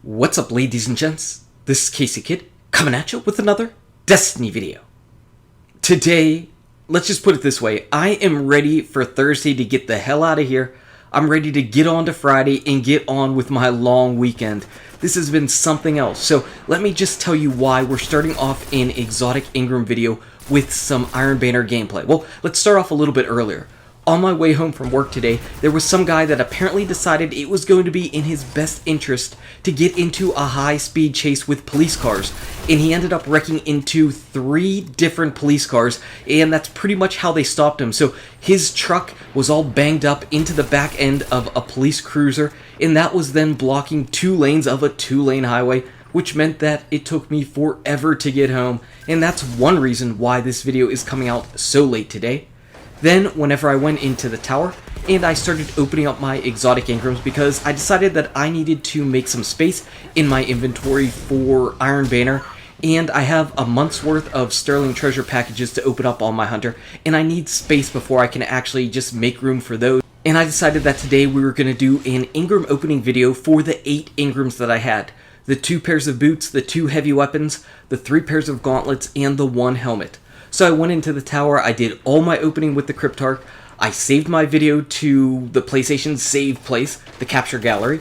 What's up, ladies and gents? This is Casey Kid, coming at you with another Destiny video. Today, let's just put it this way, I am ready for Thursday to get the hell out of here. I'm ready to get on to Friday and get on with my long weekend. This has been something else, so let me just tell you why we're starting off an exotic Engram video with some Iron Banner gameplay. Well, let's start off a little bit earlier. On my way home from work today, there was some guy that apparently decided it was going to be in his best interest to get into a high-speed chase with police cars, and he ended up wrecking into 3 different police cars, and that's pretty much how they stopped him. So his truck was all banged up into the back end of a police cruiser, and that was then blocking 2 lanes of a 2-lane highway, which meant that it took me forever to get home, and that's one reason why this video is coming out so late today. Then, whenever I went into the tower, and I started opening up my exotic engrams because I decided that I needed to make some space in my inventory for Iron Banner, and I have a month's worth of Sterling Treasure packages to open up on my hunter, and I need space before I can actually just make room for those. And I decided that today we were going to do an Engram opening video for the 8 engrams that I had. The 2 pairs of boots, the 2 heavy weapons, the 3 pairs of gauntlets, and the 1 helmet. So I went into the tower, I did all my opening with the Cryptarch, I saved my video to the PlayStation save place, the capture gallery,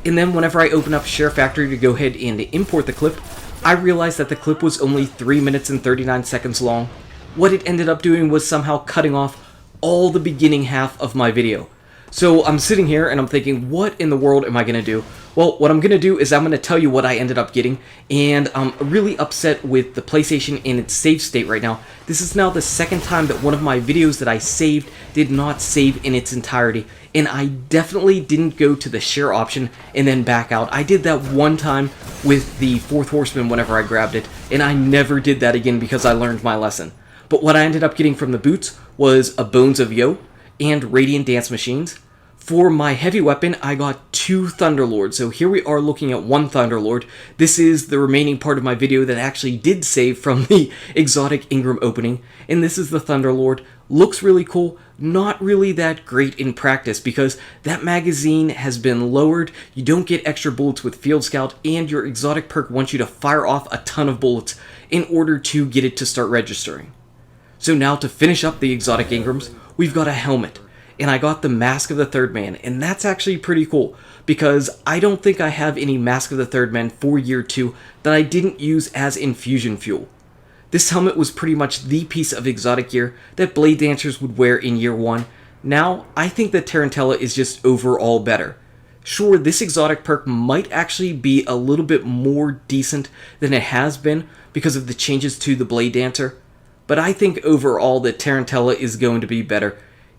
and then whenever I opened up Share Factory to go ahead and import the clip, I realized that the clip was only 3 minutes and 39 seconds long. What it ended up doing was somehow cutting off all the beginning half of my video. So I'm sitting here and I'm thinking, what in the world am I going to do? Well, what I'm going to do is I'm going to tell you what I ended up getting, and I'm really upset with the PlayStation in its save state right now. This is now the second time that one of my videos that I saved did not save in its entirety, and I definitely didn't go to the share option and then back out. I did that one time with the 4th Horseman whenever I grabbed it, and I never did that again because I learned my lesson. But what I ended up getting from the boots was a Bones of Yo and Radiant Dance Machines. For my heavy weapon, I got 2 Thunderlords, so here we are looking at 1 Thunderlord. This is the remaining part of my video that actually did save from the exotic Engram opening, and this is the Thunderlord. Looks really cool, not really that great in practice because that magazine has been lowered, you don't get extra bullets with Field Scout, and your exotic perk wants you to fire off a ton of bullets in order to get it to start registering. So now to finish up the exotic Engrams, we've got a helmet. And I got the Mask of the Third Man, and that's actually pretty cool, because I don't think I have any Mask of the Third Man for Year 2 that I didn't use as infusion fuel. This helmet was pretty much the piece of exotic gear that Blade Dancers would wear in Year 1. Now, I think that Tarantella is just overall better. Sure, this exotic perk might actually be a little bit more decent than it has been because of the changes to the Blade Dancer, but I think overall that Tarantella is going to be better.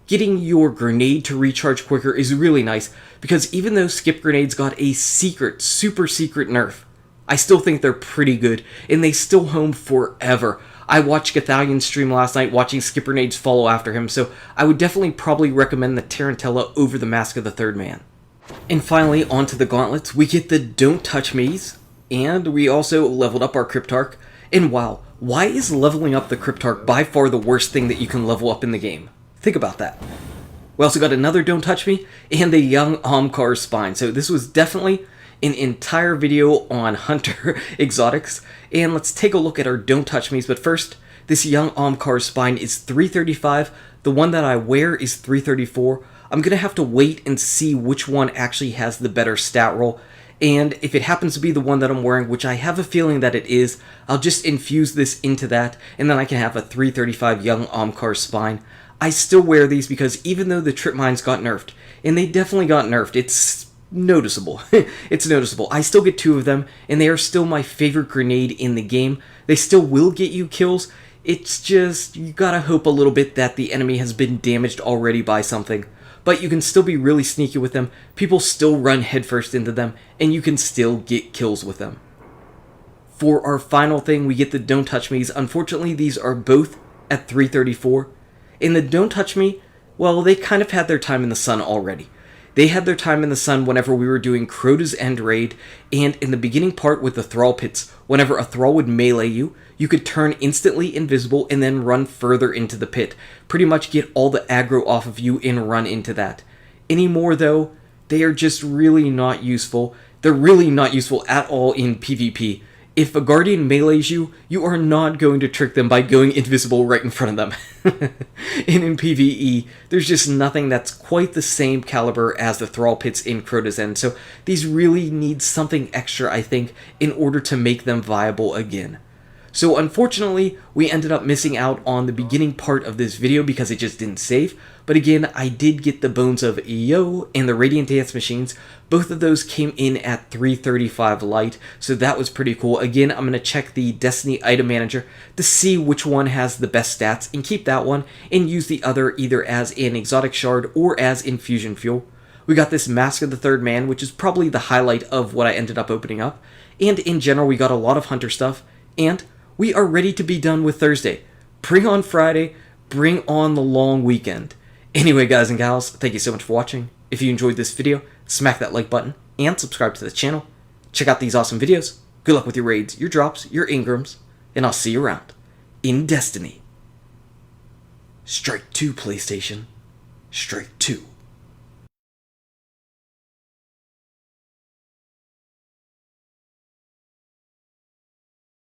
Getting your grenade to recharge quicker is really nice, because even though skip grenades got a secret, super secret nerf, I still think they're pretty good, and they still home forever. I watched Gathalion stream last night watching skip grenades follow after him, so I would definitely probably recommend the Tarantella over the Mask of the Third Man. And finally, onto the gauntlets, we get the Don't Touch Me's, and we also leveled up our Cryptarch. And wow, why is leveling up the Cryptarch by far the worst thing that you can level up in the game? Think about that. We also got another Don't Touch Me and the Young Omkar's Spine. So this was definitely an entire video on Hunter exotics. And let's take a look at our Don't Touch Me's. But first, this Young Omkar's Spine is 335. The one that I wear is 334. I'm going to have to wait and see which one actually has the better stat roll. And if it happens to be the one that I'm wearing, which I have a feeling that it is, I'll just infuse this into that. And then I can have a 335 Young Omkar's Spine. I still wear these because even though the trip mines got nerfed, and they definitely got nerfed, it's noticeable. It's noticeable. I still get 2 of them, and they are still my favorite grenade in the game. They still will get you kills. It's just, you gotta hope a little bit that the enemy has been damaged already by something. But you can still be really sneaky with them. People still run headfirst into them, and you can still get kills with them. For our final thing, we get the Don't Touch Me's. Unfortunately, these are both at 334. In the Don't Touch Me, well, they kind of had their time in the sun already. They had their time in the sun whenever we were doing Crota's End Raid, and in the beginning part with the Thrall Pits, whenever a Thrall would melee you, you could turn instantly invisible and then run further into the pit. Pretty much get all the aggro off of you and run into that. Anymore though, they are just really not useful. They're really not useful at all in PvP. If a Guardian melees you, you are not going to trick them by going invisible right in front of them. And in PvE, there's just nothing that's quite the same caliber as the Thrall Pits in Crota's End, so these really need something extra, I think, in order to make them viable again. So unfortunately, we ended up missing out on the beginning part of this video because it just didn't save. But again, I did get the Bones of Io and the Radiant Dance Machines. Both of those came in at 335 light, so that was pretty cool. Again, I'm going to check the Destiny Item Manager to see which one has the best stats and keep that one and use the other either as an exotic shard or as infusion fuel. We got this Mask of the Third Man, which is probably the highlight of what I ended up opening up. And in general, we got a lot of Hunter stuff, and we are ready to be done with Thursday. Bring on Friday, bring on the long weekend. Anyway, guys and gals, thank you so much for watching. If you enjoyed this video, smack that like button and subscribe to the channel. Check out these awesome videos. Good luck with your raids, your drops, your engrams, and I'll see you around in Destiny. Strike 2, PlayStation. Strike 2.